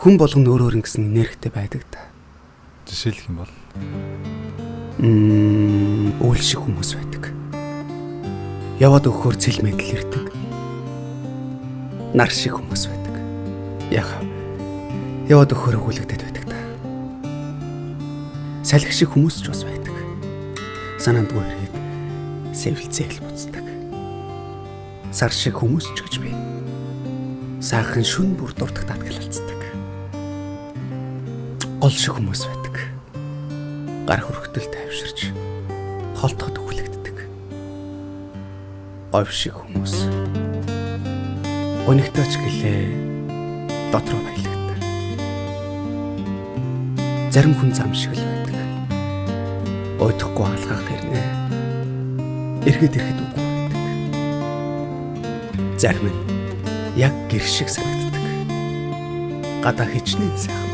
Хүн болгон өөр ингэсэн энергитэй байдаг да. Жишээлх юм бол Үйл шиг хүмүүс байдаг. Яваад өгөхөөр цэл мэдэл ирдэг. Нар шиг хүмүүс байдаг. Яваад өгөхөөр өгүүлэгдэд байдаг да. Салхи шиг хүмүүс ч бас байдаг. Санаанд гүйрээд сэвэлцээл буцдаг. Сар шиг хүмүүс ч гэж бий. Саахан шүн бүр дурдах татгалалцдаг. Гол шиг хүмүүс байдаг. Гар хөргөтөл тайвширч холтоход өгүүлэгддэг. Говь шиг хүмүүс. Гонигтаач гэлээ дотроо баялагдаг. Зарим хүн зам шиг л байдаг. Ойдохгүй алхах хэрнээ. Эргээд ирэхэд үгүй байдаг. Зарим нь яг гэр шиг санагддаг. Гадаа хичнээн сайхан